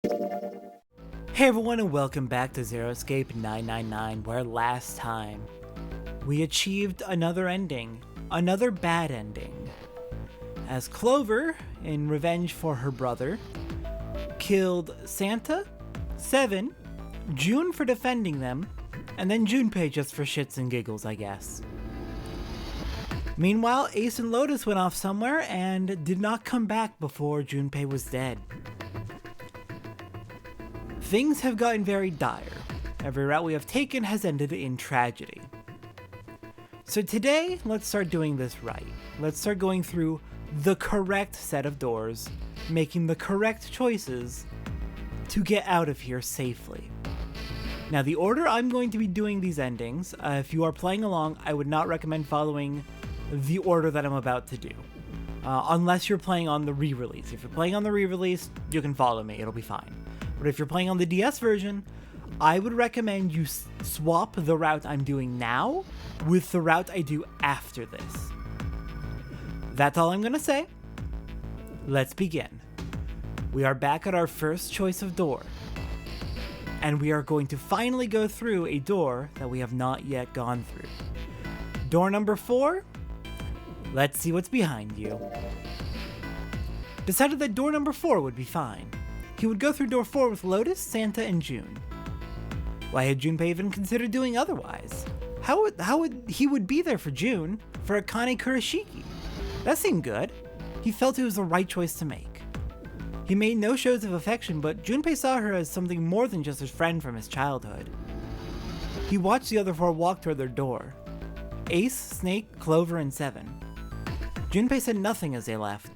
Hey everyone, and welcome back to Zero Escape 999, where last time we achieved another ending, another bad ending, as Clover, in revenge for her brother, killed Santa, Seven, June for defending them, and then Junpei just for shits and giggles, I guess. Meanwhile, Ace and Lotus went off somewhere and did not come back before Junpei was dead. Things have gotten very dire. Every route we have taken has ended in tragedy. So today, let's start doing this right. Let's start going through the correct set of doors, making the correct choices to get out of here safely. Now, the order I'm going to be doing these endings, if you are playing along, I would not recommend following the order that I'm about to do. Unless you're playing on the re-release. If you're playing on the re-release, you can follow me, it'll be fine. But if you're playing on the DS version, I would recommend you swap the route I'm doing now with the route I do after this. That's all I'm gonna say. Let's begin. We are back at our first choice of door. And we are going to finally go through a door that we have not yet gone through. Door number 4. Let's see what's behind you. Decided that door number 4 would be fine. He would go through door 4 with Lotus, Santa, and June. Why had Junpei even considered doing otherwise? How would he be there for June, for Akane Kurashiki? That seemed good. He felt it was the right choice to make. He made no shows of affection, but Junpei saw her as something more than just his friend from his childhood. He watched the other 4 walk toward their door. Ace, Snake, Clover, and Seven. Junpei said nothing as they left.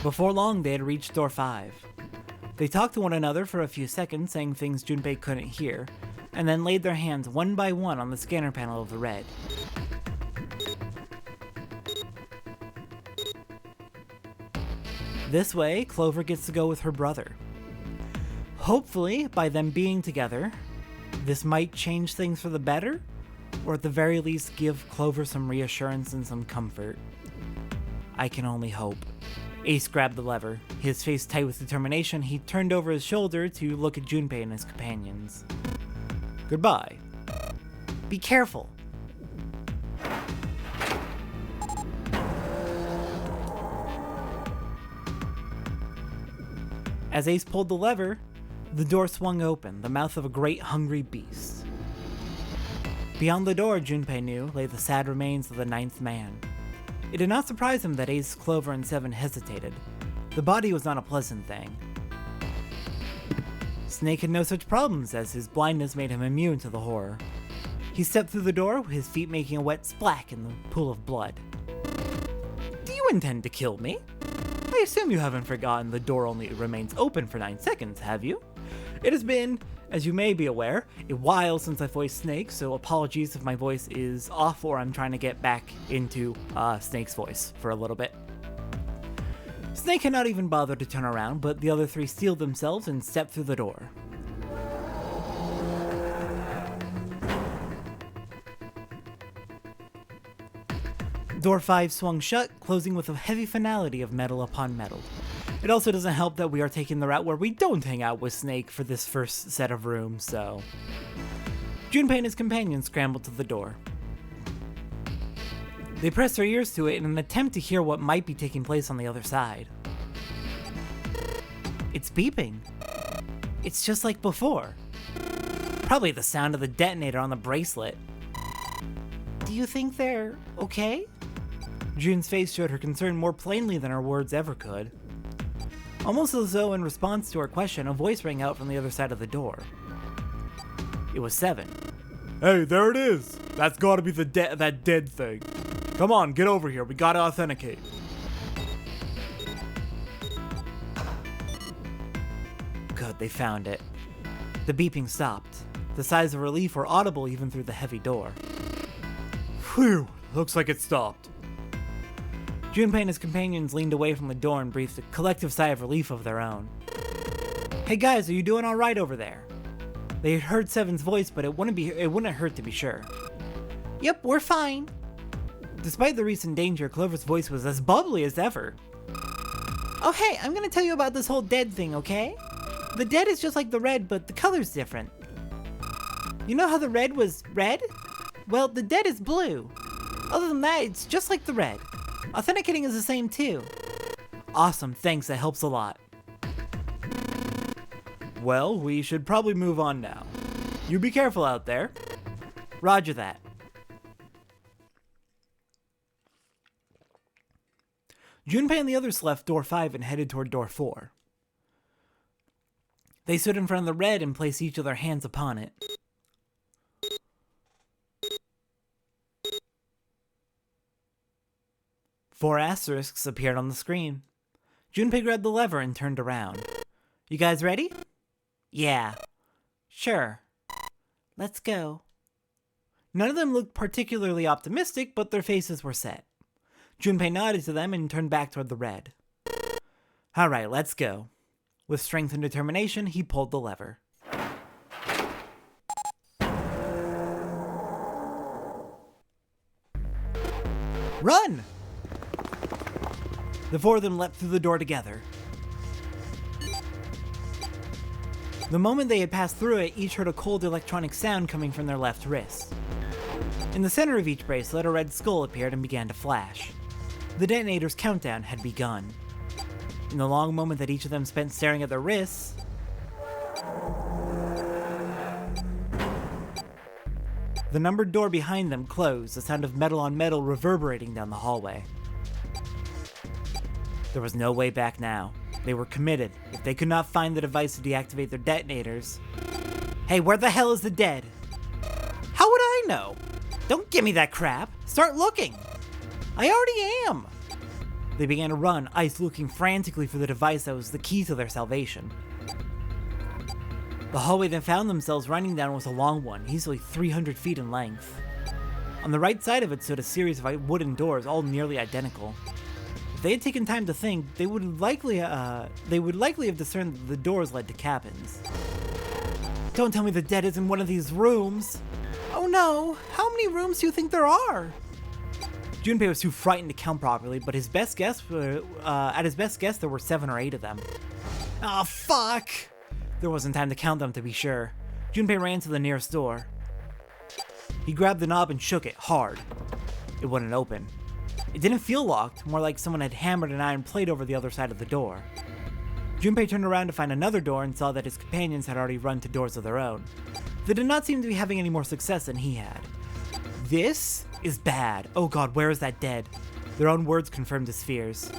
Before long, they had reached door 5. They talked to one another for a few seconds, saying things Junpei couldn't hear, and then laid their hands one by one on the scanner panel of the red. This way, Clover gets to go with her brother. Hopefully, by them being together, this might change things for the better, or at the very least give Clover some reassurance and some comfort. I can only hope. Ace grabbed the lever. His face tight with determination, he turned over his shoulder to look at Junpei and his companions. Goodbye. Be careful. As Ace pulled the lever, the door swung open, the mouth of a great hungry beast. Beyond the door, Junpei knew, lay the sad remains of the 9th man. It did not surprise him that Ace, Clover, and Seven hesitated. The body was not a pleasant thing. Snake had no such problems, as his blindness made him immune to the horror. He stepped through the door, his feet making a wet splash in the pool of blood. Do you intend to kill me? I assume you haven't forgotten the door only remains open for 9 seconds, have you? It has been, as you may be aware, a while since I voiced Snake, so apologies if my voice is off or I'm trying to get back into Snake's voice for a little bit. Snake had not even bothered to turn around, but the other 3 steeled themselves and stepped through the door. Door 5 swung shut, closing with a heavy finality of metal upon metal. It also doesn't help that we are taking the route where we don't hang out with Snake for this first set of rooms, so... Junpei and his companions scrambled to the door. They pressed their ears to it in an attempt to hear what might be taking place on the other side. It's beeping. It's just like before. Probably the sound of the detonator on the bracelet. Do you think they're okay? June's face showed her concern more plainly than her words ever could. Almost as though in response to her question, a voice rang out from the other side of the door. It was Seven. Hey, there it is! That's gotta be that dead thing. Come on, get over here, we gotta authenticate. Good, they found it. The beeping stopped. The sighs of relief were audible even through the heavy door. Phew, looks like it stopped. Junpei and his companions leaned away from the door and breathed a collective sigh of relief of their own. Hey guys, are you doing alright over there? They had heard Seven's voice, but it wouldn't hurt to be sure. Yep, we're fine. Despite the recent danger, Clover's voice was as bubbly as ever. Oh hey, I'm gonna tell you about this whole dead thing, okay? The dead is just like the red, but the color's different. You know how the red was red? Well, the dead is blue. Other than that, it's just like the red. Authenticating is the same too. Awesome, thanks, that helps a lot. Well, we should probably move on now. You be careful out there. Roger that. Junpei and the others left door 5 and headed toward door 4. They stood in front of the red and placed each of their hands upon it. Four asterisks appeared on the screen. Junpei grabbed the lever and turned around. You guys ready? Yeah. Sure. Let's go. None of them looked particularly optimistic, but their faces were set. Junpei nodded to them and turned back toward the red. Alright, let's go. With strength and determination, he pulled the lever. Run! The four of them leapt through the door together. The moment they had passed through it, each heard a cold electronic sound coming from their left wrists. In the center of each bracelet, a red skull appeared and began to flash. The detonator's countdown had begun. In the long moment that each of them spent staring at their wrists, the numbered door behind them closed, the sound of metal on metal reverberating down the hallway. There was no way back now. They were committed. If they could not find the device to deactivate their detonators... Hey, where the hell is the dead? How would I know? Don't give me that crap. Start looking. I already am. They began to run, Ice looking frantically for the device that was the key to their salvation. The hallway they found themselves running down was a long one, easily 300 feet in length. On the right side of it stood a series of wooden doors, all nearly identical. If they had taken time to think, they would likely have discerned that the doors led to cabins. Don't tell me the dead is in one of these rooms! Oh no! How many rooms do you think there are? Junpei was too frightened to count properly, but at his best guess, there were 7 or 8 of them. Oh, fuck! There wasn't time to count them, to be sure. Junpei ran to the nearest door. He grabbed the knob and shook it hard. It wouldn't open. It didn't feel locked, more like someone had hammered an iron plate over the other side of the door. Junpei turned around to find another door and saw that his companions had already run to doors of their own. They did not seem to be having any more success than he had. This is bad. Oh god, where is that dead? Their own words confirmed his fears.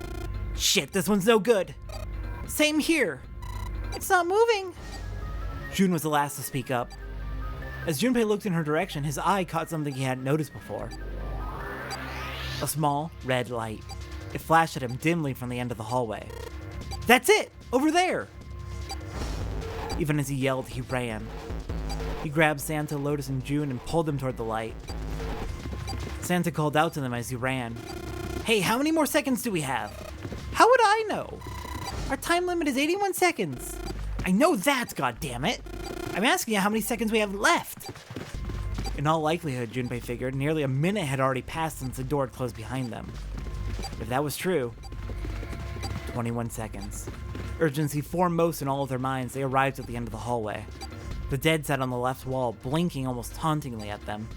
Shit, this one's no good. Same here. It's not moving. Jun was the last to speak up. As Junpei looked in her direction, his eye caught something he hadn't noticed before. A small, red light. It flashed at him dimly from the end of the hallway. That's it! Over there! Even as he yelled, he ran. He grabbed Santa, Lotus, and June and pulled them toward the light. Santa called out to them as he ran. Hey, how many more seconds do we have? How would I know? Our time limit is 81 seconds. I know that, goddammit! I'm asking you how many seconds we have left. In all likelihood, Junpei figured, nearly a minute had already passed since the door had closed behind them. If that was true, 21 seconds. Urgency foremost in all of their minds, they arrived at the end of the hallway. The dead sat on the left wall, blinking almost tauntingly at them.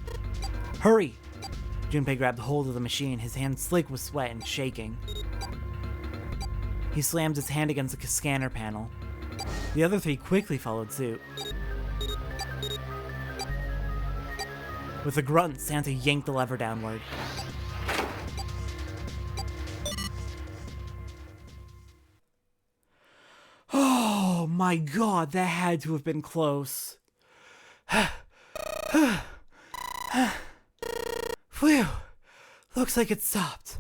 Hurry! Junpei grabbed hold of the machine, his hand slick with sweat and shaking. He slammed his hand against the scanner panel. The other 3 quickly followed suit. With a grunt, Santa yanked the lever downward. Oh my god, that had to have been close. Phew, looks like it stopped.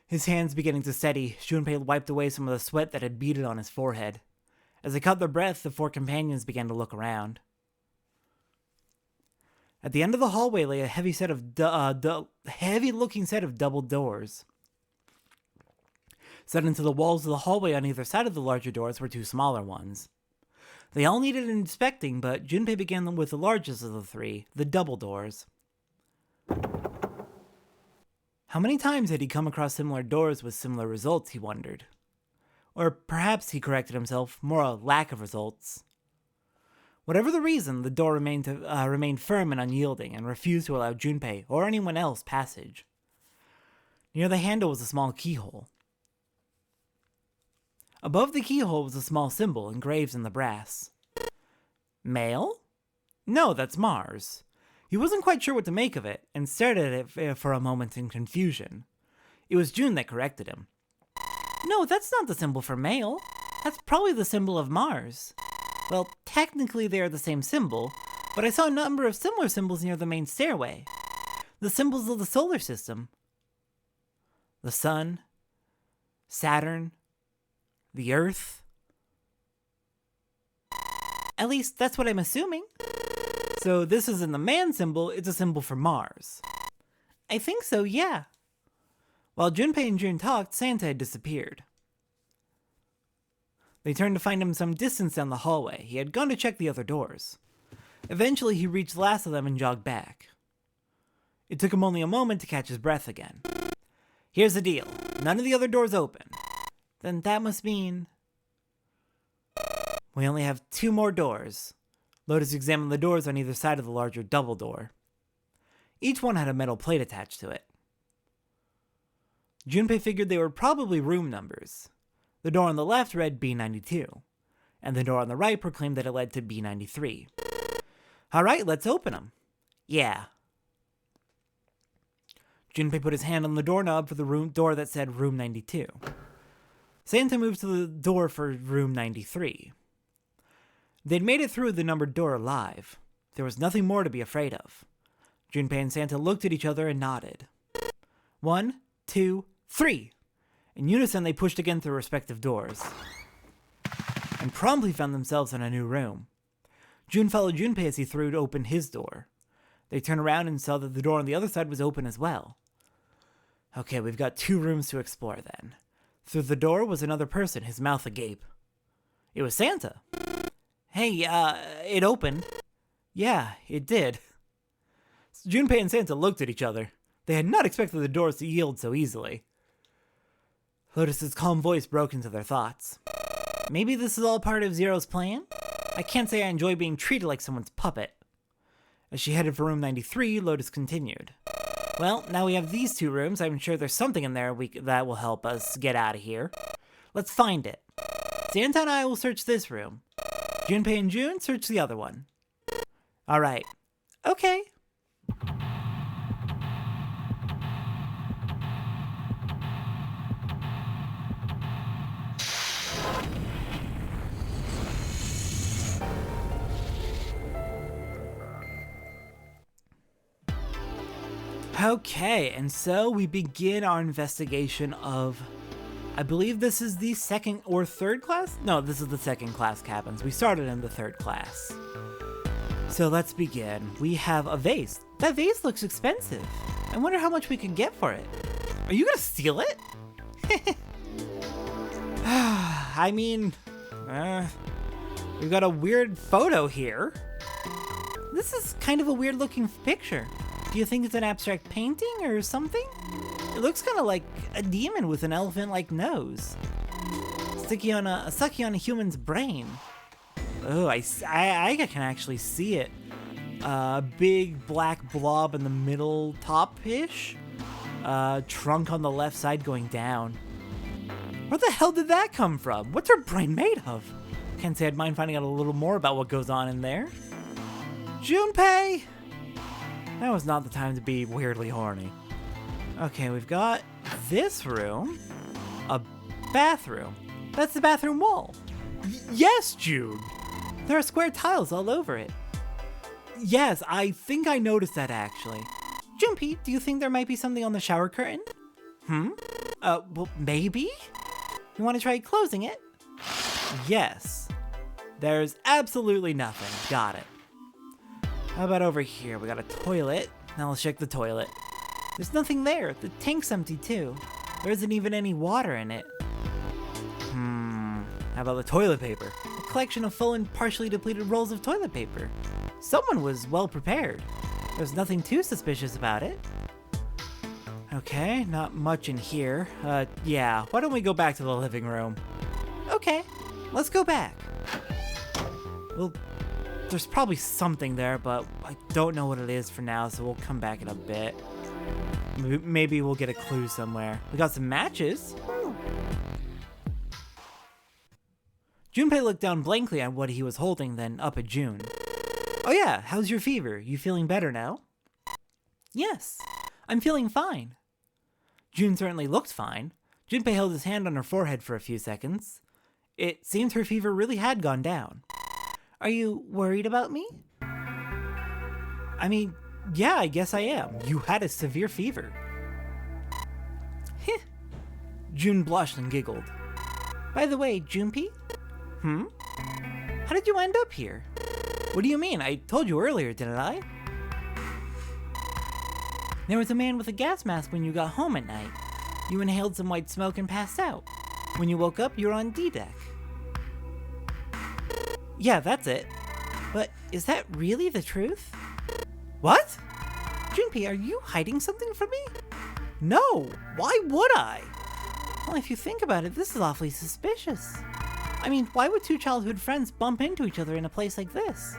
His hands beginning to steady, Junpei wiped away some of the sweat that had beaded on his forehead. As they caught their breath, the 4 companions began to look around. At the end of the hallway lay a heavy-looking set of double doors. Set into the walls of the hallway on either side of the larger doors were 2 smaller ones. They all needed inspecting, but Junpei began with the largest of the 3, the double doors. How many times had he come across similar doors with similar results, he wondered. Or perhaps, he corrected himself, more a lack of results. Whatever the reason, the door remained firm and unyielding and refused to allow Junpei or anyone else passage. Near the handle was a small keyhole. Above the keyhole was a small symbol engraved in the brass. Mail? No, that's Mars. He wasn't quite sure what to make of it, and stared at it for a moment in confusion. It was June that corrected him. No, that's not the symbol for mail. That's probably the symbol of Mars. Well, technically they are the same symbol, but I saw a number of similar symbols near the main stairway. The symbols of the solar system. The Sun, Saturn, the Earth. At least, that's what I'm assuming. So this isn't the man symbol, it's a symbol for Mars. I think so, yeah. While Junpei and June talked, Santa had disappeared. They turned to find him some distance down the hallway. He had gone to check the other doors. Eventually, he reached the last of them and jogged back. It took him only a moment to catch his breath again. Here's the deal. None of the other doors open. Then that must mean... We only have 2 more doors. Lotus examined the doors on either side of the larger double door. Each one had a metal plate attached to it. Junpei figured they were probably room numbers. The door on the left read B92, and the door on the right proclaimed that it led to B93. Alright, let's open them. Yeah. Junpei put his hand on the doorknob for the door that said room 92. Santa moved to the door for room 93. They'd made it through the numbered door alive. There was nothing more to be afraid of. Junpei and Santa looked at each other and nodded. 1, 2, 3! In unison, they pushed against their respective doors, and promptly found themselves in a new room. June followed Junpei as he threw open his door. They turned around and saw that the door on the other side was open as well. Okay, we've got 2 rooms to explore then. Through the door was another person, his mouth agape. It was Santa. Hey, it opened. Yeah, it did. Junpei and Santa looked at each other. They had not expected the doors to yield so easily. Lotus's calm voice broke into their thoughts. Maybe this is all part of Zero's plan? I can't say I enjoy being treated like someone's puppet. As she headed for room 93, Lotus continued. Well, now we have these 2 rooms. I'm sure there's something in there that will help us get out of here. Let's find it. Santa and I will search this room. Junpei and June search the other one. Alright. Okay. Okay, and so we begin our investigation of, I believe this is the 2nd or 3rd class? No, this is the 2nd class cabins. We started in the 3rd class. So let's begin. We have a vase. That vase looks expensive. I wonder how much we can get for it. Are you gonna steal it? I mean, we've got a weird photo here. This is kind of a weird looking picture. Do you think it's an abstract painting or something? It looks kind of like a demon with an elephant-like nose. Sucking on a human's brain. Oh, I can actually see it. A big black blob in the middle top-ish. Trunk on the left side going down. Where the hell did that come from? What's her brain made of? Can't say I'd mind finding out a little more about what goes on in there. Junpei! That was not the time to be weirdly horny. Okay, we've got this room. A bathroom. That's the bathroom wall. Yes, June! There are square tiles all over it. Yes, I think I noticed that actually. Junpei, do you think there might be something on the shower curtain? Well, maybe? You want to try closing it? Yes. There's absolutely nothing. Got it. How about over here? We got a toilet. Now let's check the toilet. There's nothing there. The tank's empty too. There isn't even any water in it. How about the toilet paper? A collection of full and partially depleted rolls of toilet paper. Someone was well prepared. There's nothing too suspicious about it. Okay, not much in here. Yeah, why don't we go back to the living room? Okay, let's go back. Well, there's probably something there, but I don't know what it is for now, so we'll come back in a bit. Maybe we'll get a clue somewhere. We got some matches. Junpei looked down blankly at what he was holding, then up at June. Oh yeah, how's your fever? You feeling better now? Yes, I'm feeling fine. June certainly looked fine. Junpei held his hand on her forehead for a few seconds. It seemed her fever really had gone down. Are you worried about me? I mean, yeah, I guess I am. You had a severe fever. Heh. June blushed and giggled. By the way, Junpei? How did you end up here? What do you mean? I told you earlier, didn't I? There was a man with a gas mask when you got home at night. You inhaled some white smoke and passed out. When you woke up, you were on D-deck. Yeah, that's it. But is that really the truth? What? Junpei, are you hiding something from me? No, why would I? Well, if you think about it, this is awfully suspicious. I mean, why would two childhood friends bump into each other in a place like this?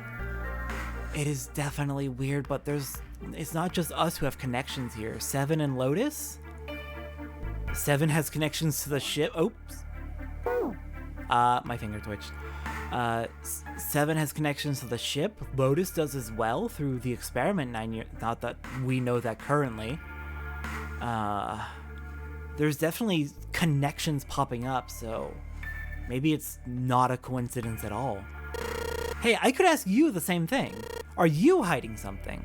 It is definitely weird, but it's not just us who have connections here. Seven and Lotus? Seven has connections to the ship. Oops. My finger twitched. Seven has connections to the ship. Lotus does as well through the experiment 9 years. Not that we know that currently. There's definitely connections popping up, so maybe it's not a coincidence at all. Hey, I could ask you the same thing. Are you hiding something?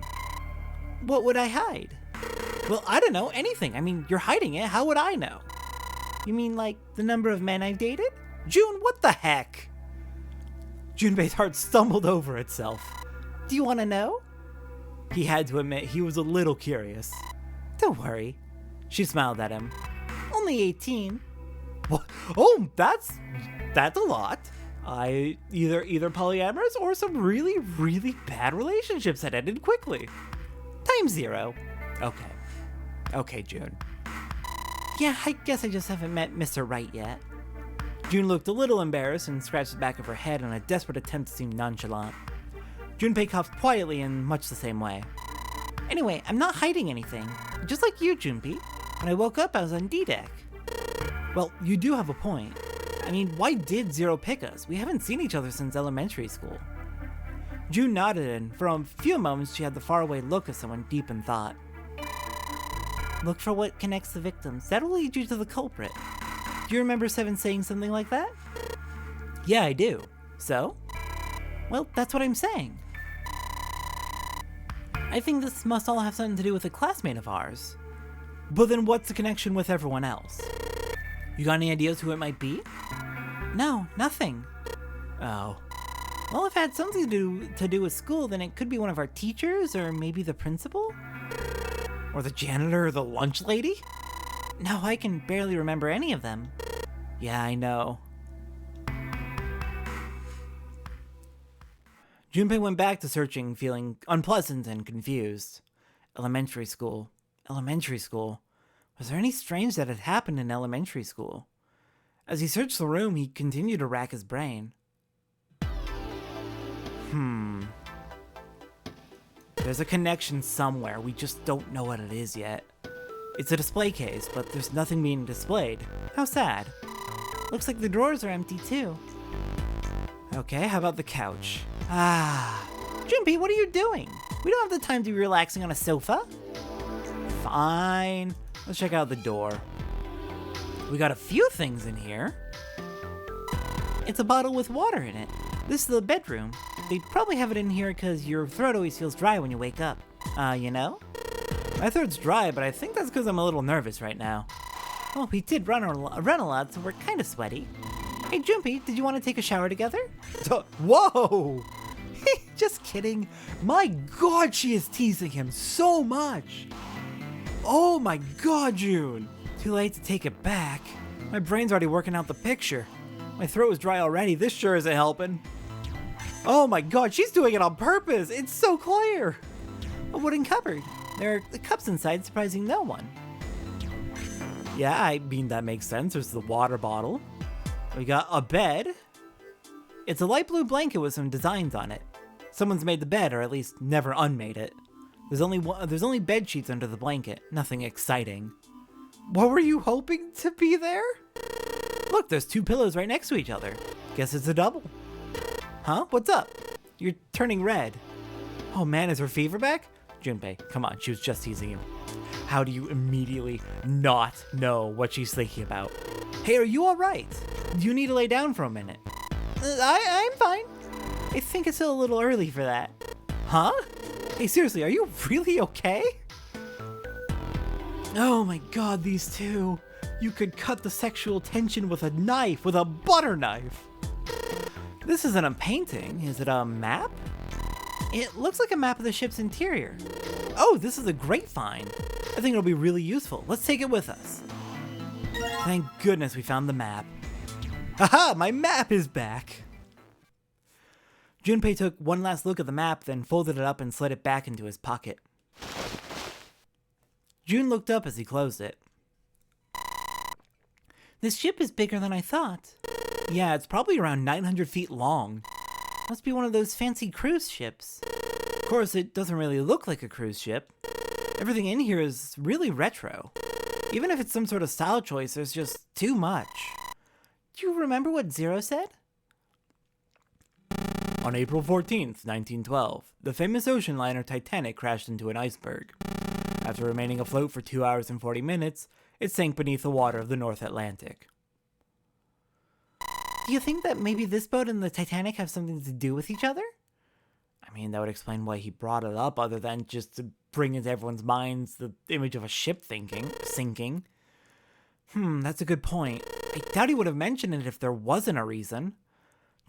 What would I hide? Well, I don't know, anything. I mean, you're hiding it. How would I know? You mean like the number of men I've dated? June, what the heck? Junpei's heart stumbled over itself. Do you want to know? He had to admit he was a little curious. Don't worry. She smiled at him. Only 18. What? Oh, that's a lot. I either polyamorous or some really, really bad relationships that ended quickly. Times 0. Okay, June. Yeah, I guess I just haven't met Mr. Right yet. June looked a little embarrassed and scratched the back of her head in a desperate attempt to seem nonchalant. Junpei coughed quietly in much the same way. Anyway, I'm not hiding anything. Just like you, Junpei. When I woke up, I was on D-deck. Well, you do have a point. I mean, why did Zero pick us? We haven't seen each other since elementary school. June nodded, and for a few moments she had the faraway look of someone deep in thought. Look for what connects the victims. That'll lead you to the culprit. Do you remember Seven saying something like that? Yeah, I do. So? Well, that's what I'm saying. I think this must all have something to do with a classmate of ours. But then what's the connection with everyone else? You got any ideas who it might be? No, nothing. Oh. Well, if it had something to do with school, then it could be one of our teachers, or maybe the principal? Or the janitor, or the lunch lady? No, I can barely remember any of them. Yeah, I know. Junpei went back to searching, feeling unpleasant and confused. Elementary school. Was there any strange that had happened in elementary school? As he searched the room, he continued to rack his brain. There's a connection somewhere, we just don't know what it is yet. It's a display case, but there's nothing being displayed. How sad. Looks like the drawers are empty too. Okay, how about the couch? Junpei, what are you doing? We don't have the time to be relaxing on a sofa. Fine. Let's check out the door. We got a few things in here. It's a bottle with water in it. This is the bedroom. They probably have it in here because your throat always feels dry when you wake up. You know? My throat's dry, but I think that's because I'm a little nervous right now. Well, we did run a lot, so we're kind of sweaty. Hey, Junpei, did you want to take a shower together? Whoa! Just kidding. My god, she is teasing him so much. Oh my god, June. Too late to take it back. My brain's already working out the picture. My throat was dry already. This sure isn't helping. Oh my god, she's doing it on purpose. It's so clear. A wooden cupboard. There are cups inside, surprising no one. Yeah, I mean, that makes sense. There's the water bottle. We got a bed. It's a light blue blanket with some designs on it. Someone's made the bed, or at least never unmade it. There's only bed sheets under the blanket. Nothing exciting. What were you hoping to be there? Look, there's 2 pillows right next to each other. Guess it's a double. Huh? What's up? You're turning red. Oh man, is her fever back? Junpei, come on, she was just teasing you. How do you immediately not know what she's thinking about? Hey, are you alright? Do you need to lay down for a minute? I'm fine. I think it's still a little early for that. Huh? Hey, seriously, are you really okay? Oh my god, these two. You could cut the sexual tension with a knife, with a butter knife. This isn't a painting. Is it a map? It looks like a map of the ship's interior. Oh, this is a great find. I think it'll be really useful. Let's take it with us. Thank goodness we found the map. Haha, my map is back. Junpei took one last look at the map, then folded it up and slid it back into his pocket. Jun looked up as he closed it. This ship is bigger than I thought. Yeah, it's probably around 900 feet long. Must be one of those fancy cruise ships. Of course, it doesn't really look like a cruise ship. Everything in here is really retro. Even if it's some sort of style choice, there's just too much. Do you remember what Zero said? On April 14th, 1912, the famous ocean liner Titanic crashed into an iceberg. After remaining afloat for 2 hours and 40 minutes, it sank beneath the water of the North Atlantic. Do you think that maybe this boat and the Titanic have something to do with each other? I mean, that would explain why he brought it up, other than just to bring into everyone's minds the image of a ship sinking. That's a good point. I doubt he would have mentioned it if there wasn't a reason.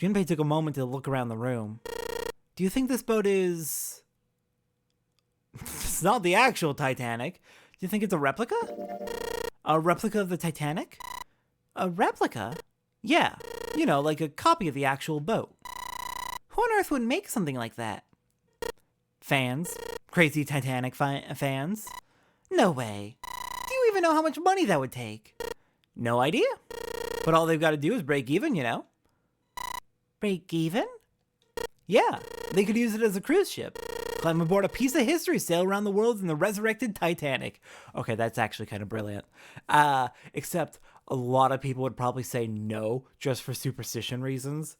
Junpei took a moment to look around the room. Do you think this boat is... It's not the actual Titanic. Do you think it's a replica? A replica of the Titanic? A replica? Yeah, you know, like a copy of the actual boat. Who on earth would make something like that? Fans. Crazy Titanic fans. No way. Do you even know how much money that would take? No idea. But all they've got to do is break even, you know. Break even? Yeah, they could use it as a cruise ship. Climb aboard a piece of history, sail around the world in the resurrected Titanic. Okay, that's actually kind of brilliant. Except a lot of people would probably say no, just for superstition reasons.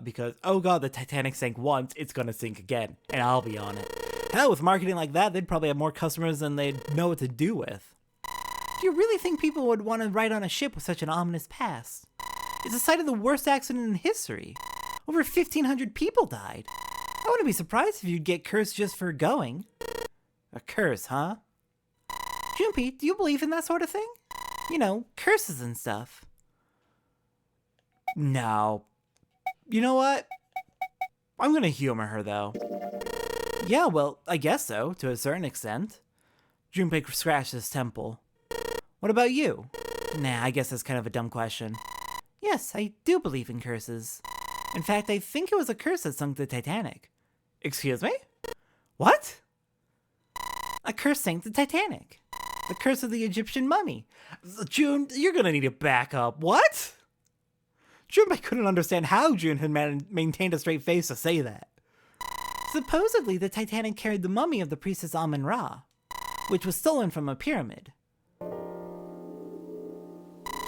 Because, oh god, the Titanic sank once, it's gonna sink again. And I'll be on it. Hell, with marketing like that, they'd probably have more customers than they'd know what to do with. Do you really think people would want to ride on a ship with such an ominous past? It's the site of the worst accident in history. Over 1,500 people died. I wouldn't be surprised if you'd get cursed just for going. A curse, huh? Junpei, do you believe in that sort of thing? You know, curses and stuff. No. You know what? I'm gonna humor her, though. Yeah, well, I guess so, to a certain extent. Junpei scratched his temple. What about you? Nah, I guess that's kind of a dumb question. Yes, I do believe in curses. In fact, I think it was a curse that sunk the Titanic. Excuse me? What? A curse sank the Titanic. The curse of the Egyptian mummy. Jun, you're gonna need to back up. What? Junpei couldn't understand how Jun had maintained a straight face to say that. Supposedly, the Titanic carried the mummy of the priestess Amun-Ra, which was stolen from a pyramid.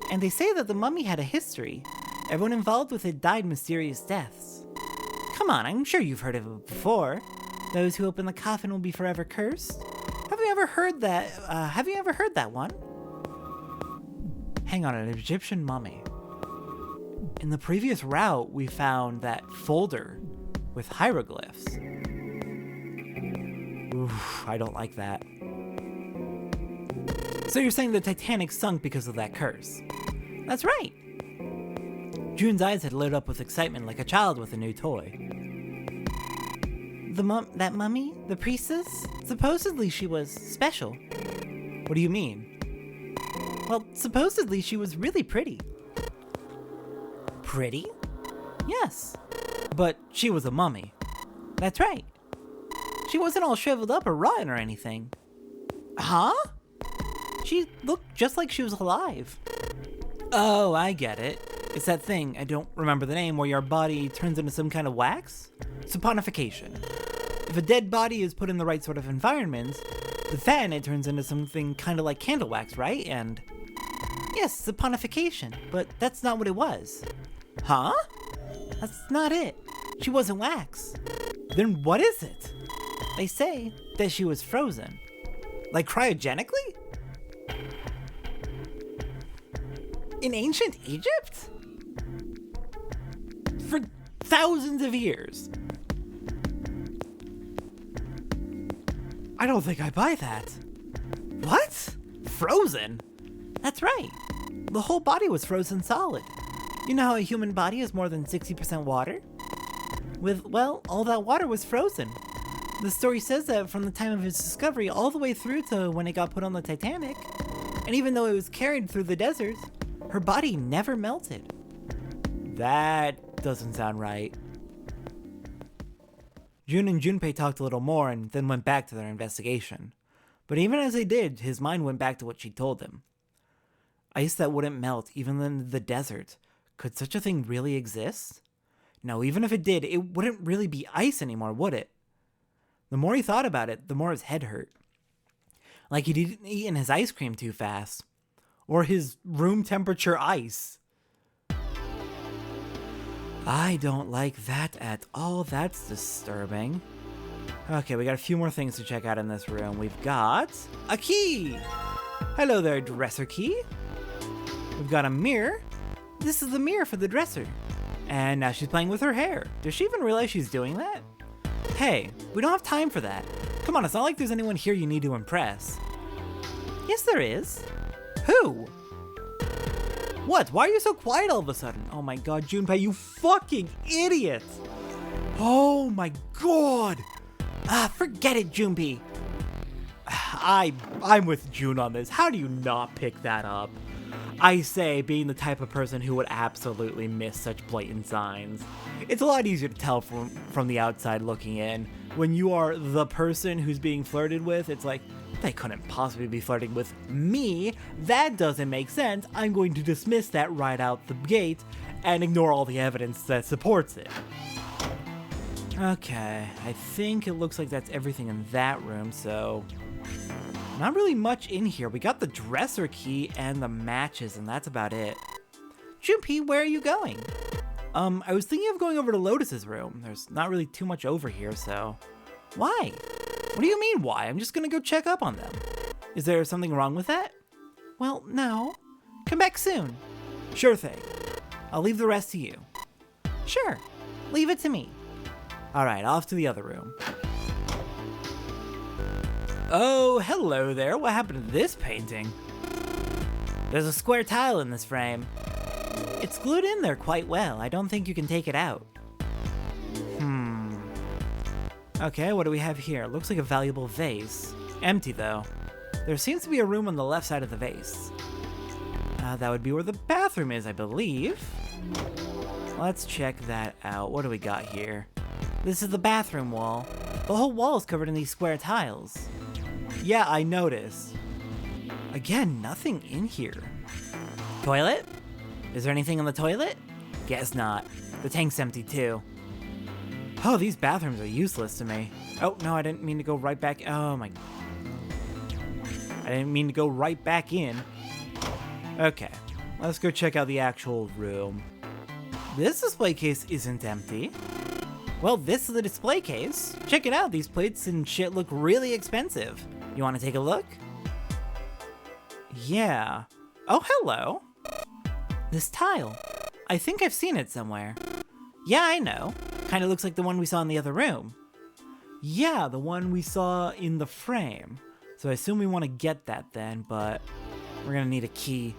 And they say that the mummy had a history. Everyone involved with it died mysterious deaths. Come on, I'm sure you've heard of it before. Those who open the coffin will be forever cursed. Have you ever heard that one? Hang on, an Egyptian mummy. In the previous route, we found that folder with hieroglyphs. Oof, I don't like that. So you're saying the Titanic sunk because of that curse? That's right. Jun's eyes had lit up with excitement like a child with a new toy. That mummy? The priestess? Supposedly she was special. What do you mean? Well, supposedly she was really pretty. Pretty? Yes. But she was a mummy. That's right. She wasn't all shriveled up or rotten or anything. Huh? She looked just like she was alive. Oh, I get it. It's that thing, I don't remember the name, where your body turns into some kind of wax? Saponification. If a dead body is put in the right sort of environment, then it turns into something kind of like candle wax, right? And yes, saponification, but that's not what it was. Huh? That's not it. She wasn't wax. Then what is it? They say that she was frozen. Like cryogenically? In ancient Egypt? For thousands of years. I don't think I buy that. What? Frozen? That's right. The whole body was frozen solid. You know how a human body is more than 60% water? Well, all that water was frozen. The story says that from the time of its discovery all the way through to when it got put on the Titanic, and even though it was carried through the deserts, her body never melted. That doesn't sound right. Jun and Junpei talked a little more and then went back to their investigation. But even as they did, his mind went back to what she told him. Ice that wouldn't melt even in the desert. Could such a thing really exist? No, even if it did, it wouldn't really be ice anymore, would it? The more he thought about it, the more his head hurt. Like he'd eaten his ice cream too fast. Or his room temperature ice. I don't like that at all. That's disturbing. Okay, we got a few more things to check out in this room. We've got a key. Hello there, dresser key. We've got a mirror. This is the mirror for the dresser. And now she's playing with her hair. Does she even realize she's doing that? Hey, we don't have time for that. Come on, it's not like there's anyone here you need to impress. Yes, there is. Who? What? Why are you so quiet all of a sudden? Oh my god, Junpei, you fucking idiot! Oh my god! Forget it, Junpei. I'm with Jun on this. How do you not pick that up? I say, being the type of person who would absolutely miss such blatant signs. It's a lot easier to tell from the outside looking in. When you are the person who's being flirted with, it's like, they couldn't possibly be flirting with me. That doesn't make sense. I'm going to dismiss that right out the gate and ignore all the evidence that supports it. Okay, I think it looks like that's everything in that room, so not really much in here. We got the dresser key and the matches, and that's about it. Junpei, where are you going? I was thinking of going over to Lotus's room. There's not really too much over here, so... Why? What do you mean, why? I'm just gonna go check up on them. Is there something wrong with that? Well, no. Come back soon. Sure thing. I'll leave the rest to you. Sure. Leave it to me. Alright, off to the other room. Oh, hello there. What happened to this painting? There's a square tile in this frame. It's glued in there quite well. I don't think you can take it out. Okay, what do we have here? Looks like a valuable vase. Empty, though. There seems to be a room on the left side of the vase. That would be where the bathroom is, I believe. Let's check that out. What do we got here? This is the bathroom wall. The whole wall is covered in these square tiles. Yeah, I noticed. Again, nothing in here. Toilet? Is there anything in the toilet? Guess not. The tank's empty, too. Oh, these bathrooms are useless to me. Oh, no, I didn't mean to go right back. Oh, my... I didn't mean to go right back in. Okay, let's go check out the actual room. This display case isn't empty. Well, this is the display case. Check it out, these plates and shit look really expensive. You want to take a look? Yeah. Oh, hello. This tile. I think I've seen it somewhere. Yeah, I know. Kind of looks like the one we saw in the other room. Yeah, the one we saw in the frame. So I assume we want to get that then, but we're gonna need a key.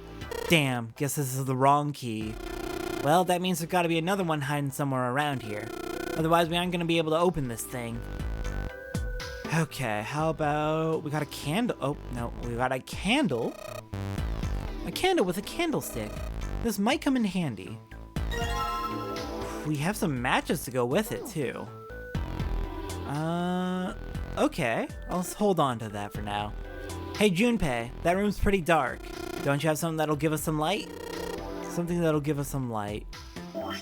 Damn, guess this is the wrong key. Well, that means there's gotta be another one hiding somewhere around here. Otherwise, we aren't gonna be able to open this thing. Okay, how about... we got a candle... oh, no, we got a candle. A candle with a candlestick. This might come in handy. We have some matches to go with it, too. Okay. I'll hold on to that for now. Hey, Junpei, that room's pretty dark. Don't you have something that'll give us some light? Something that'll give us some light.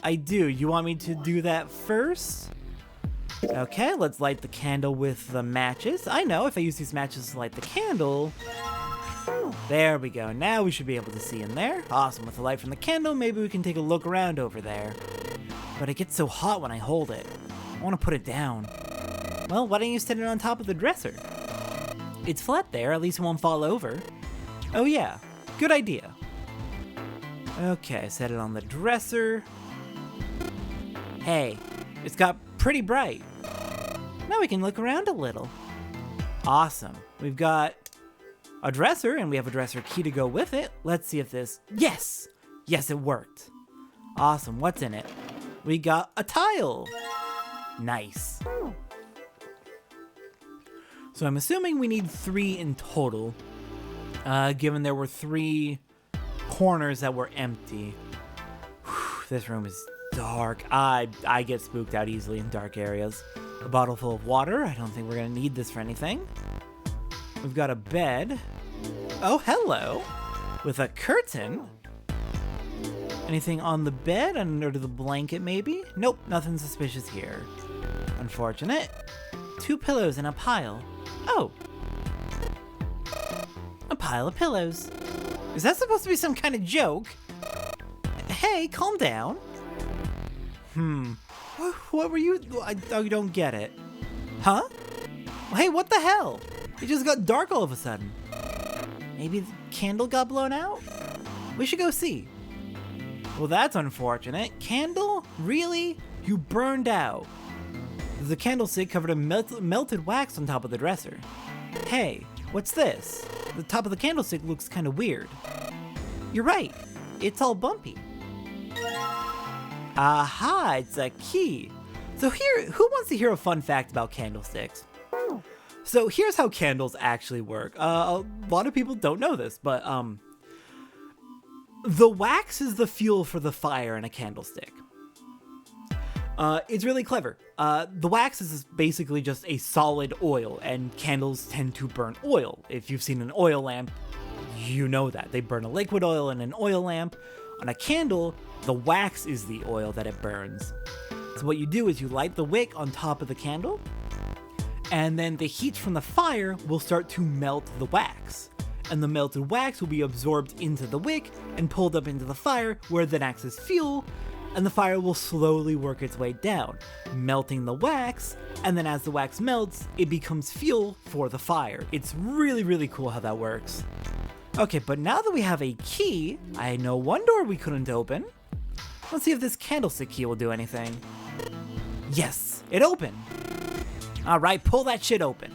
I do. You want me to do that first? Okay, let's light the candle with the matches. I know, if I use these matches to light the candle... There we go. Now we should be able to see in there. Awesome. With the light from the candle, maybe we can take a look around over there. But it gets so hot when I hold it. I want to put it down. Well, why don't you set it on top of the dresser? It's flat there, at least it won't fall over. Oh yeah, good idea. Okay, set it on the dresser. Hey, it's got pretty bright. Now we can look around a little. Awesome. We've got a dresser, and we have a dresser key to go with it. Let's see if this... Yes! Yes, it worked. Awesome. What's in it? We got a tile. Nice. So I'm assuming we need 3 in total, given there were 3 corners that were empty. Whew, this room is dark. I get spooked out easily in dark areas. A bottle full of water. I don't think we're going to need this for anything. We've got a bed. Oh, hello. With a curtain. Anything on the bed? Under the blanket, maybe? Nope, nothing suspicious here. Unfortunate. 2 pillows in a pile. Oh. A pile of pillows. Is that supposed to be some kind of joke? Hey, calm down. What were you... I don't get it. Huh? Hey, what the hell? It just got dark all of a sudden. Maybe the candle got blown out? We should go see. Well, that's unfortunate. Candle? Really? You burned out. There's a candlestick covered in melted wax on top of the dresser. Hey, what's this? The top of the candlestick looks kind of weird. You're right. It's all bumpy. Aha, it's a key. So here, who wants to hear a fun fact about candlesticks? So here's how candles actually work. A lot of people don't know this, but the wax is the fuel for the fire in a candlestick. It's really clever. The wax is basically just a solid oil, and candles tend to burn oil. If you've seen an oil lamp, you know that. They burn a liquid oil in an oil lamp. On a candle, the wax is the oil that it burns. So what you do is you light the wick on top of the candle, and then the heat from the fire will start to melt the wax. And the melted wax will be absorbed into the wick and pulled up into the fire, where it then acts as fuel, and the fire will slowly work its way down, melting the wax, and then as the wax melts, it becomes fuel for the fire. It's really, really cool how that works. Okay, but now that we have a key, I know one door we couldn't open. Let's see if this candlestick key will do anything. Yes, it opened. Alright, pull that shit open.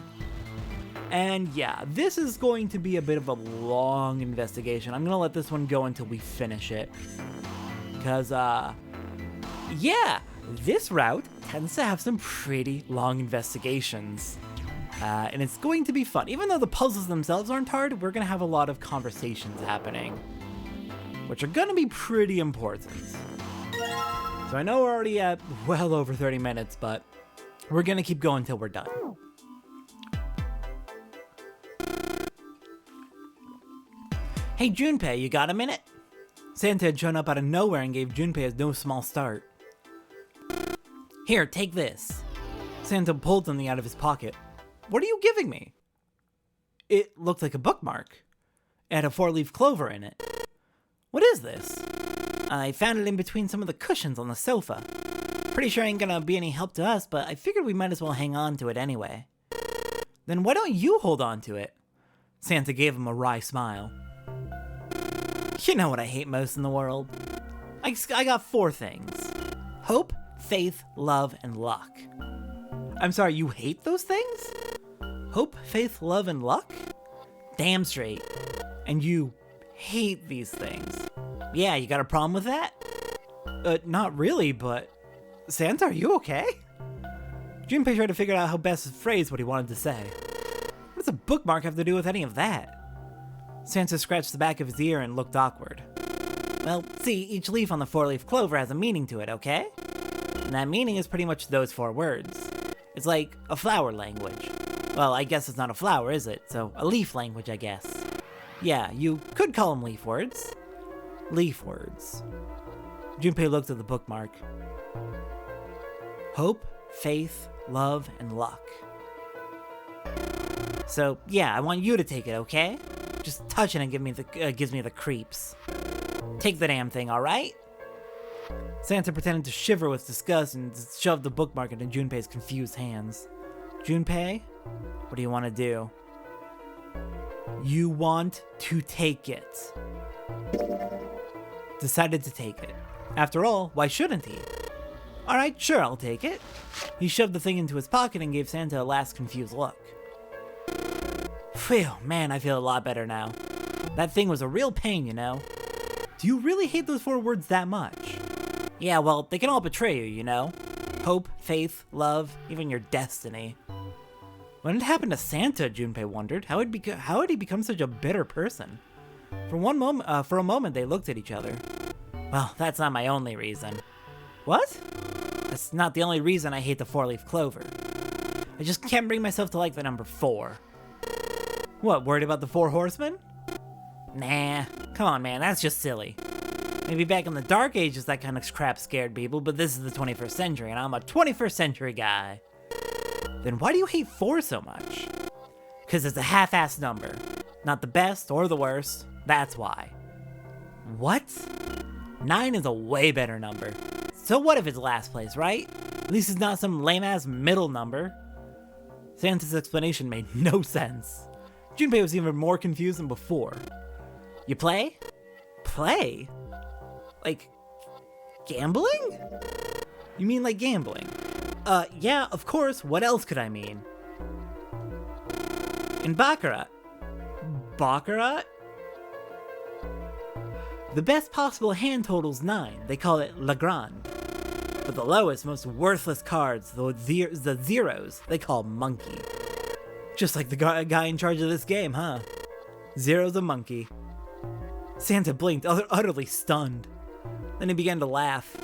And yeah, this is going to be a bit of a long investigation. I'm gonna let this one go until we finish it. Because, yeah, this route tends to have some pretty long investigations. And it's going to be fun. Even though the puzzles themselves aren't hard, we're gonna have a lot of conversations happening, which are gonna be pretty important. So I know we're already at well over 30 minutes, but we're gonna keep going until we're done. Hey Junpei, you got a minute? Santa had shown up out of nowhere and gave Junpei a no small start. Here, take this. Santa pulled something out of his pocket. What are you giving me? It looked like a bookmark. It had a 4-leaf clover in it. What is this? I found it in between some of the cushions on the sofa. Pretty sure ain't gonna be any help to us, but I figured we might as well hang on to it anyway. Then why don't you hold on to it? Santa gave him a wry smile. You know what I hate most in the world? I got 4 things. Hope, faith, love, and luck. I'm sorry, you hate those things? Hope, faith, love, and luck? Damn straight. And you hate these things. Yeah, you got a problem with that? Not really, but... Santa, are you okay? Junpei tried to figure out how best to phrase what he wanted to say. What does a bookmark have to do with any of that? Santa scratched the back of his ear and looked awkward. Well, see, each leaf on the 4-leaf clover has a meaning to it, okay? And that meaning is pretty much those 4 words. It's like a flower language. Well, I guess it's not a flower, is it? So, a leaf language, I guess. Yeah, you could call them leaf words. Leaf words. Junpei looked at the bookmark. Hope, faith, love, and luck. So, yeah, I want you to take it, okay? Just touching it gives me the creeps. Take the damn thing, alright? Santa pretended to shiver with disgust and shoved the bookmark into Junpei's confused hands. Junpei, what do you want to do? You want to take it. Decided to take it. After all, why shouldn't he? Alright, sure, I'll take it. He shoved the thing into his pocket and gave Santa a last confused look. Phew, man, I feel a lot better now. That thing was a real pain, you know. Do you really hate those 4 words that much? Yeah, well, they can all betray you, you know. Hope, faith, love, even your destiny. When it happened to Santa, Junpei wondered, how had he become such a bitter person? For a moment, they looked at each other. Well, that's not my only reason. What? That's not the only reason I hate the 4-leaf clover. I just can't bring myself to like the number 4. What, worried about the 4 horsemen? Nah, come on, man, that's just silly. Maybe back in the Dark Ages that kind of crap scared people, but this is the 21st century, and I'm a 21st century guy. Then why do you hate 4 so much? Because it's a half-assed number. Not the best or the worst, that's why. What? 9 is a way better number. So what if it's last place, right? At least it's not some lame-ass middle number. Santa's explanation made no sense. Junpei was even more confused than before. You play? Play? Like, gambling? You mean like gambling? Yeah, of course, what else could I mean? In Baccarat. Baccarat? The best possible hand total's 9. They call it La Grande. But the lowest, most worthless cards, the zeros, they call monkey. Just like the guy in charge of this game, huh? Zero's a monkey. Santa blinked, utterly stunned. Then he began to laugh.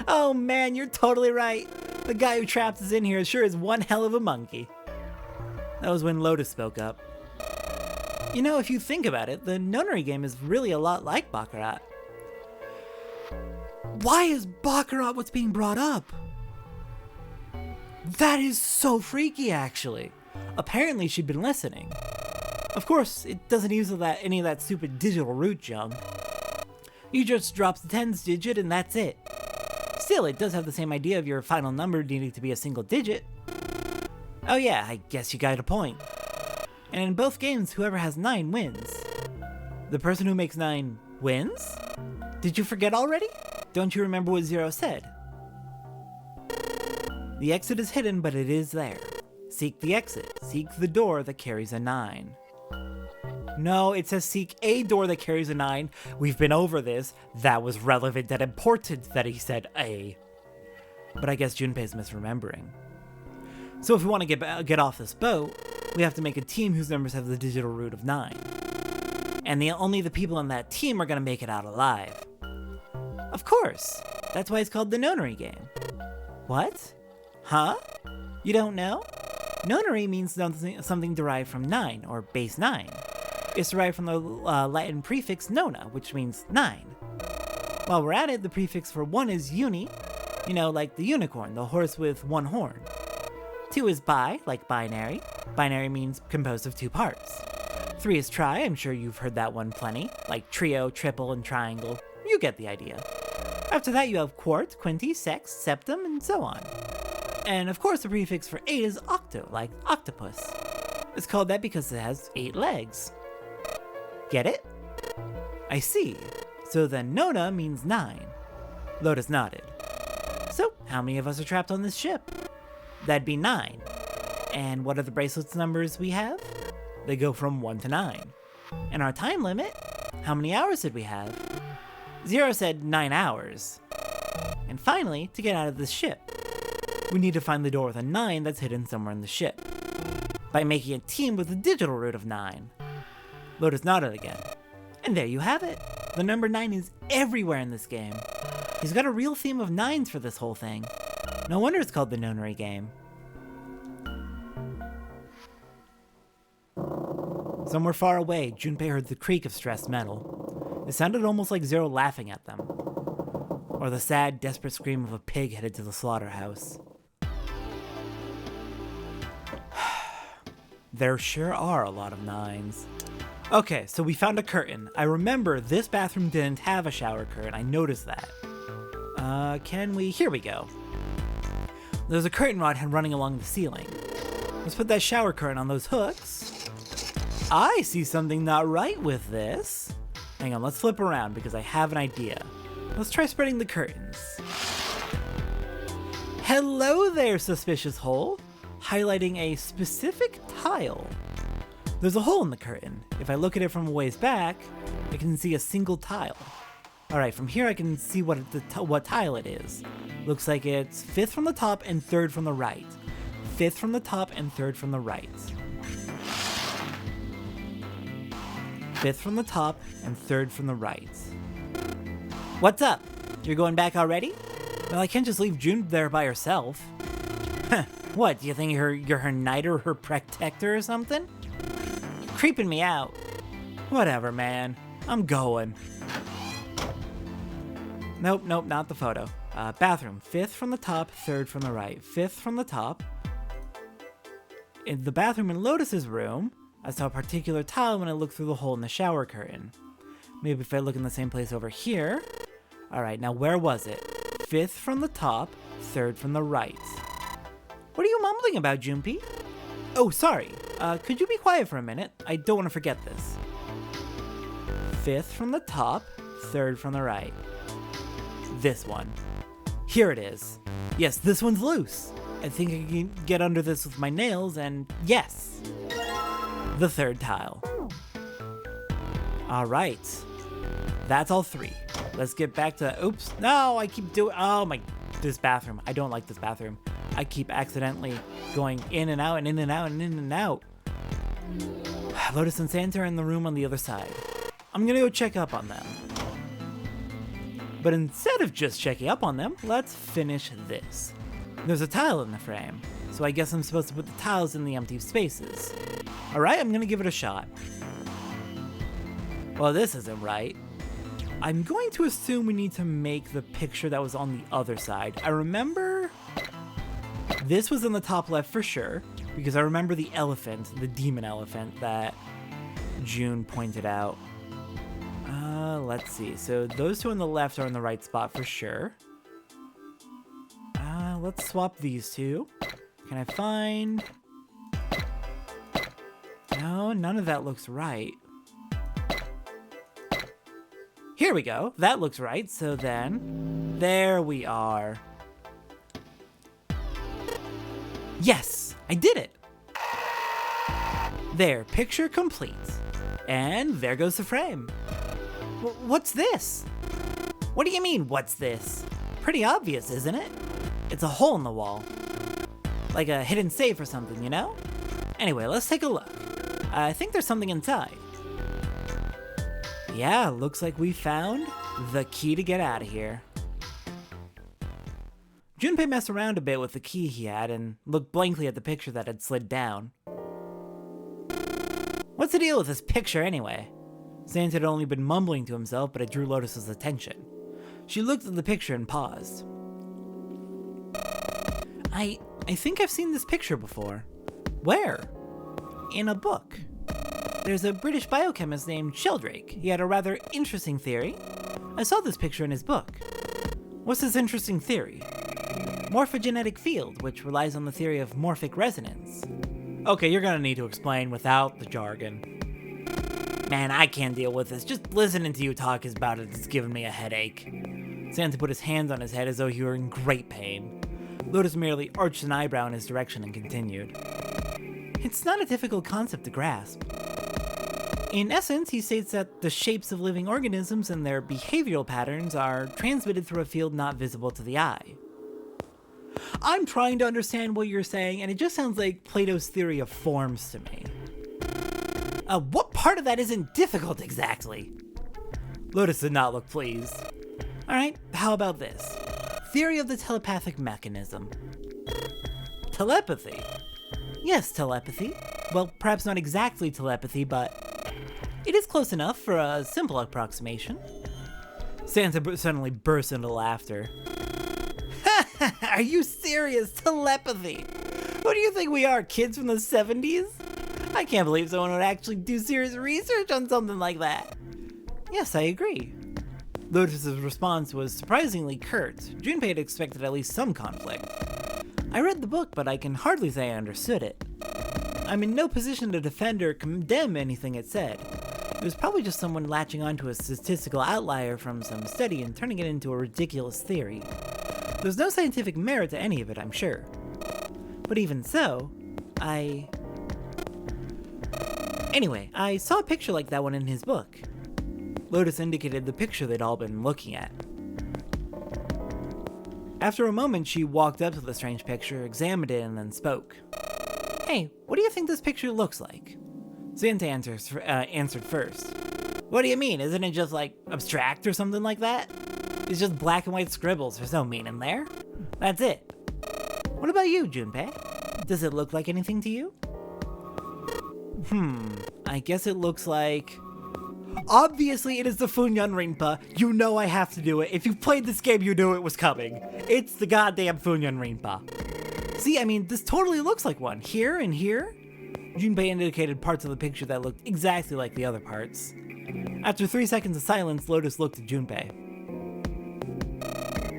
Oh man, you're totally right. The guy who trapped us in here sure is one hell of a monkey. That was when Lotus spoke up. You know, if you think about it, the nunnery game is really a lot like Baccarat. Why is Baccarat what's being brought up? That is so freaky, actually. Apparently she'd been listening. Of course, it doesn't use any of that stupid digital root junk. You just drop the tens digit and that's it. Still, it does have the same idea of your final number needing to be a single digit. Oh yeah, I guess you got a point. And in both games, whoever has 9 wins. The person who makes 9 wins? Did you forget already? Don't you remember what 0 said? The exit is hidden, but it is there. Seek the exit. Seek the door that carries a 9. No, it says seek a door that carries a 9. We've been over this. That was relevant and important that he said a. But I guess Junpei's misremembering. So if we want to get off this boat, we have to make a team whose numbers have the digital root of 9. And only the people on that team are going to make it out alive. Of course! That's why it's called the nonary game. What? Huh? You don't know? Nonary means something derived from 9, or base 9. It's derived from the Latin prefix nona, which means 9. While we're at it, the prefix for 1 is uni, you know, like the unicorn, the horse with 1 horn. 2 is bi, like binary. Binary means composed of 2 parts. 3 is tri, I'm sure you've heard that one plenty, like trio, triple, and triangle. You get the idea. After that you have quart, quinty, sext, septum, and so on. And of course the prefix for 8 is octo, like octopus. It's called that because it has 8 legs. Get it? I see. So then nona means 9. Lotus nodded. So, how many of us are trapped on this ship? That'd be 9. And what are the bracelet's numbers we have? They go from 1 to 9. And our time limit? How many hours did we have? 0 said 9 hours. And finally, to get out of this ship, we need to find the door with a 9 that's hidden somewhere in the ship, by making a team with a digital root of 9. Lotus nodded again. And there you have it. The number 9 is everywhere in this game. He's got a real theme of 9s for this whole thing. No wonder it's called the nonary game. Somewhere far away, Junpei heard the creak of stressed metal. It sounded almost like Zero laughing at them. Or the sad, desperate scream of a pig headed to the slaughterhouse. There sure are a lot of 9s. Okay, so we found a curtain. I remember this bathroom didn't have a shower curtain. I noticed that. Can we? Here we go. There's a curtain rod running along the ceiling. Let's put that shower curtain on those hooks. I see something not right with this. Hang on, let's flip around because I have an idea. Let's try spreading the curtains. Hello there, suspicious hole. Highlighting a specific tile. There's a hole in the curtain. If I look at it from a ways back, I can see a single tile. Alright, from here I can see what tile it is. Looks like it's 5th from the top and 3rd from the right. 5th from the top and 3rd from the right. 5th from the top and 3rd from the right. What's up? You're going back already? Well, I can't just leave June there by herself. What, do you think you're her knight or her protector or something? You're creeping me out. Whatever, man. I'm going. Nope, not the photo. Bathroom. 5th from the top, 3rd from the right. 5th from the top. In the bathroom in Lotus's room, I saw a particular tile when I looked through the hole in the shower curtain. Maybe if I look in the same place over here. Alright, now where was it? 5th from the top, 3rd from the right. What are you mumbling about, Junpei? Oh, sorry. Could you be quiet for a minute? I don't want to forget this. 5th from the top, 3rd from the right. This one. Here it is. Yes, this one's loose. I think I can get under this with my nails, and yes! The 3rd tile. Alright. That's all 3. Let's get back to... Oops. No, I keep doing... Oh my... This bathroom. I don't like this bathroom. I keep accidentally going in and out and in and out and in and out. Lotus and Santa are in the room on the other side. I'm gonna go check up on them. But instead of just checking up on them, let's finish this. There's a tile in the frame, so I guess I'm supposed to put the tiles in the empty spaces. Alright, I'm gonna give it a shot. Well, this isn't right. I'm going to assume we need to make the picture that was on the other side. I remember this was in the top left for sure, because I remember the elephant, the demon elephant that June pointed out. Let's see. So those two on the left are in the right spot for sure. Let's swap these two. Can I find... No, none of that looks right. Here we go. That looks right. So then, there we are. Yes, I did it. There, picture complete. And there goes the frame. What's this? What do you mean, what's this? Pretty obvious, isn't it? It's a hole in the wall. Like a hidden safe or something, you know? Anyway, let's take a look. I think there's something inside. Yeah, looks like we found the key to get out of here. Junpei messed around a bit with the key he had and looked blankly at the picture that had slid down. What's the deal with this picture anyway? Santa had only been mumbling to himself, but it drew Lotus's attention. She looked at the picture and paused. I think I've seen this picture before. Where? In a book. There's a British biochemist named Sheldrake. He had a rather interesting theory. I saw this picture in his book. What's his interesting theory? Morphogenetic field, which relies on the theory of morphic resonance. Okay, you're gonna need to explain without the jargon. Man, I can't deal with this. Just listening to you talk about it is giving me a headache. Santa put his hands on his head as though he were in great pain. Lotus merely arched an eyebrow in his direction and continued. It's not a difficult concept to grasp. In essence, he states that the shapes of living organisms and their behavioral patterns are transmitted through a field not visible to the eye. I'm trying to understand what you're saying, and it just sounds like Plato's theory of forms to me. What part of that isn't difficult exactly? Lotus did not look pleased. Alright, how about this? Theory of the telepathic mechanism. Telepathy? Yes, telepathy. Well, perhaps not exactly telepathy, but It is close enough for a simple approximation. Santa suddenly burst into laughter. Are you serious? Telepathy! Who do you think we are, kids from the 70s? I can't believe someone would actually do serious research on something like that. Yes, I agree. Lotus's response was surprisingly curt. Junpei had expected at least some conflict. I read the book, but I can hardly say I understood it. I'm in no position to defend or condemn anything it said. It was probably just someone latching onto a statistical outlier from some study and turning it into a ridiculous theory. There's no scientific merit to any of it, I'm sure. But even so, Anyway, I saw a picture like that one in his book. Lotus indicated the picture they'd all been looking at. After a moment, she walked up to the strange picture, examined it, and then spoke. Hey, what do you think this picture looks like? Xanta answered first. What do you mean? Isn't it just like abstract or something like that? It's just black and white scribbles. There's no meaning there. That's it. What about you, Junpei? Does it look like anything to you? I guess it looks like... Obviously, it is the Funyarinpa. You know I have to do it. If you've played this game, you knew it was coming. It's the goddamn Funyarinpa. See, I mean, this totally looks like one. Here and here. Junpei indicated parts of the picture that looked exactly like the other parts. After 3 seconds of silence, Lotus looked at Junpei.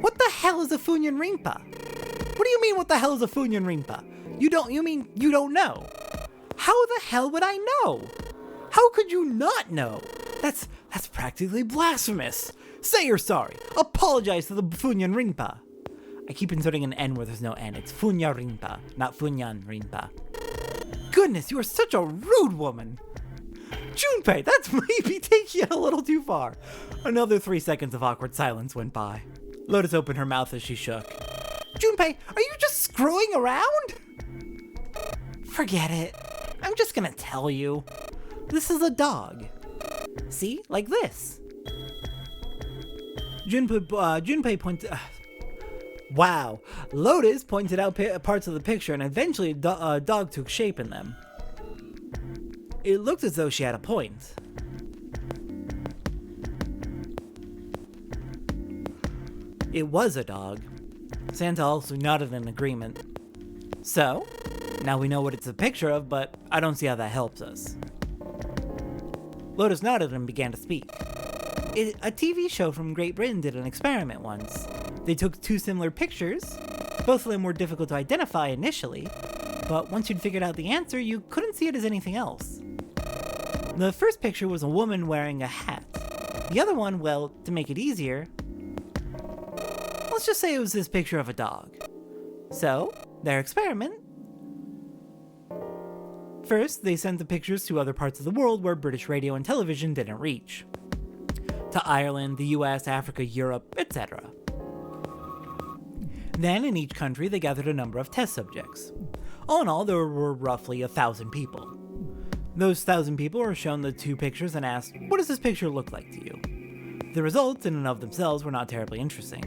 What the hell is a Funyarinpa? What do you mean, what the hell is a Funyarinpa? You mean you don't know? How the hell would I know? How could you not know? That's practically blasphemous. Say you're sorry. Apologize to the Funyarinpa. I keep inserting an N where there's no N. It's Funyarinpa, not Funyarinpa. Goodness, you are such a rude woman. Junpei, that's maybe taking it a little too far. Another 3 seconds of awkward silence went by. Lotus opened her mouth as she shook. Junpei, are you just screwing around? Forget it. I'm just gonna tell you. This is a dog. See? Like this. Junpei pointed... Wow. Lotus pointed out parts of the picture and eventually a dog took shape in them. It looked as though she had a point. It was a dog. Santa also nodded in agreement. So, now we know what it's a picture of, but I don't see how that helps us. Lotus nodded and began to speak. A TV show from Great Britain did an experiment once. They took two similar pictures. Both of them were difficult to identify initially, but once you'd figured out the answer, you couldn't see it as anything else. The first picture was a woman wearing a hat. The other one, well, to make it easier, let's just say it was this picture of a dog. So, their experiment. First, they sent the pictures to other parts of the world where British radio and television didn't reach. To Ireland, the US, Africa, Europe, etc. Then, in each country, they gathered a number of test subjects. All in all, there were roughly 1,000 people. Those 1,000 people were shown the two pictures and asked, what does this picture look like to you? The results, in and of themselves, were not terribly interesting.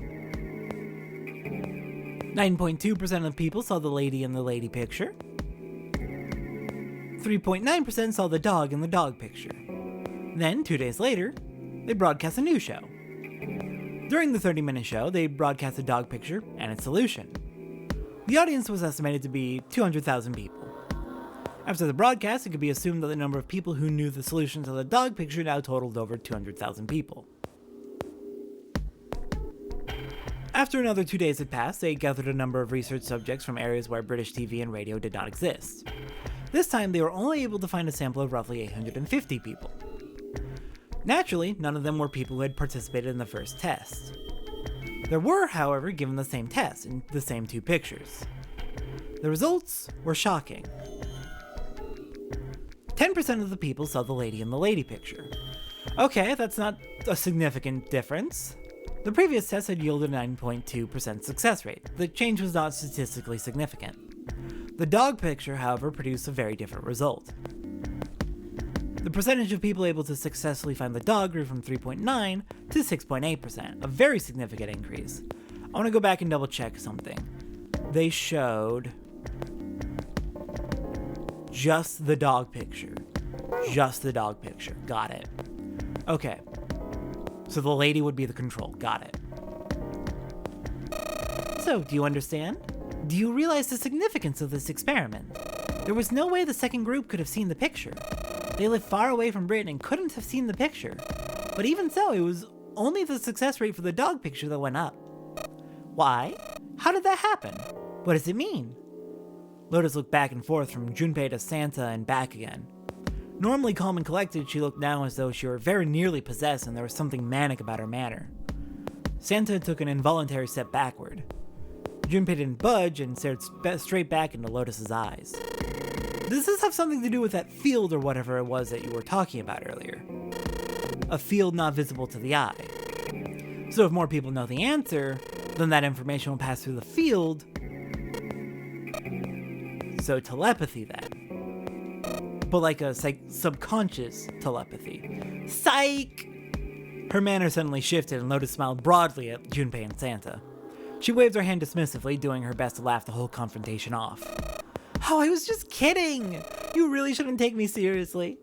9.2% of people saw the lady in the lady picture. 3.9% saw the dog in the dog picture. Then, 2 days later, they broadcast a new show. During the 30-minute show, they broadcast the dog picture and its solution. The audience was estimated to be 200,000 people. After the broadcast, it could be assumed that the number of people who knew the solution to the dog picture now totaled over 200,000 people. After another 2 days had passed, they gathered a number of research subjects from areas where British TV and radio did not exist. This time, they were only able to find a sample of roughly 850 people. Naturally, none of them were people who had participated in the first test. There were, however, given the same test in the same two pictures. The results were shocking. 10% of the people saw the lady in the lady picture. Okay, that's not a significant difference. The previous test had yielded a 9.2% success rate. The change was not statistically significant. The dog picture, however, produced a very different result. The percentage of people able to successfully find the dog grew from 3.9 to 6.8%, a very significant increase. I want to go back and double check something. They showed just the dog picture. Just the dog picture. Got it. Okay. So the lady would be the control. Got it. So, do you understand? Do you realize the significance of this experiment? There was no way the second group could have seen the picture. They lived far away from Britain and couldn't have seen the picture. But even so, it was only the success rate for the dog picture that went up. Why? How did that happen? What does it mean? Lotus looked back and forth from Junpei to Santa and back again. Normally calm and collected, she looked now as though she were very nearly possessed and there was something manic about her manner. Santa took an involuntary step backward. Junpei didn't budge and stared straight back into Lotus's eyes. Does this have something to do with that field or whatever it was that you were talking about earlier? A field not visible to the eye. So if more people know the answer, then that information will pass through the field. So telepathy then. But like a subconscious telepathy. Psych! Her manner suddenly shifted and Lotus smiled broadly at Junpei and Santa. She waved her hand dismissively, doing her best to laugh the whole confrontation off. Oh, I was just kidding! You really shouldn't take me seriously.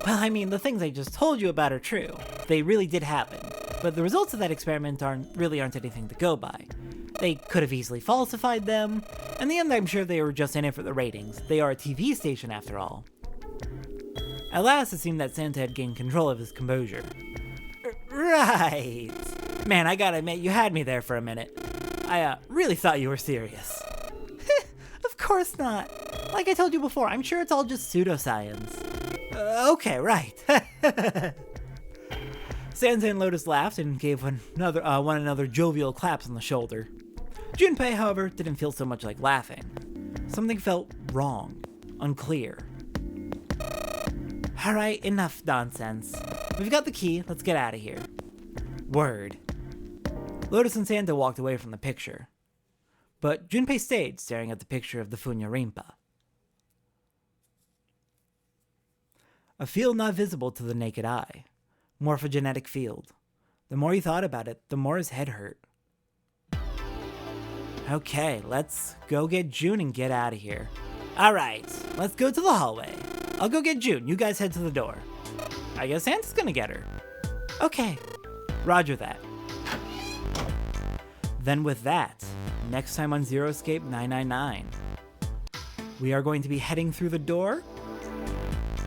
Well, I mean, the things I just told you about are true. They really did happen. But the results of that experiment aren't anything to go by. They could have easily falsified them. In the end, I'm sure they were just in it for the ratings. They are a TV station after all. At last, it seemed that Santa had gained control of his composure. Right. Man, I gotta admit, you had me there for a minute. I really thought you were serious. Of course not. Like I told you before, I'm sure it's all just pseudoscience. Okay, right. Santa and Lotus laughed and gave one another jovial claps on the shoulder. Junpei, however, didn't feel so much like laughing. Something felt wrong, unclear. Alright, enough nonsense. We've got the key, let's get out of here. Word. Lotus and Santa walked away from the picture. But Junpei stayed, staring at the picture of the Funyarinpa. A field not visible to the naked eye. Morphogenetic field. The more he thought about it, the more his head hurt. Okay, let's go get June and get out of here. Alright, let's go to the hallway. I'll go get June, you guys head to the door. I guess Santa's gonna get her. Okay, roger that. Then with that, next time on Zero Escape 999, we are going to be heading through the door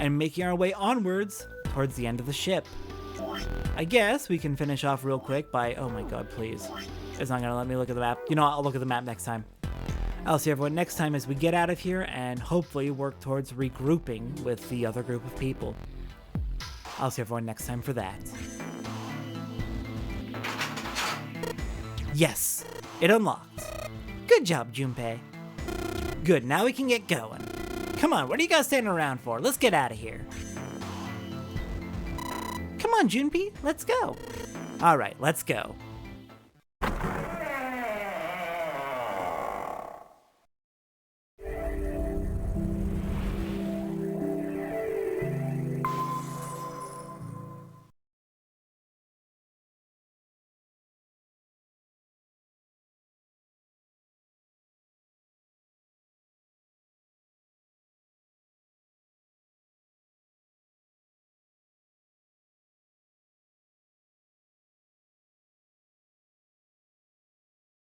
and making our way onwards towards the end of the ship. I guess we can finish off real quick by, oh my god, please. It's not gonna let me look at the map. You know what, I'll look at the map next time. I'll see everyone next time as we get out of here and hopefully work towards regrouping with the other group of people. I'll see everyone next time for that. Yes, it unlocked. Good job, Junpei. Good, now we can get going. Come on, what are you guys standing around for? Let's get out of here. Come on, Junpei, let's go. All right, let's go.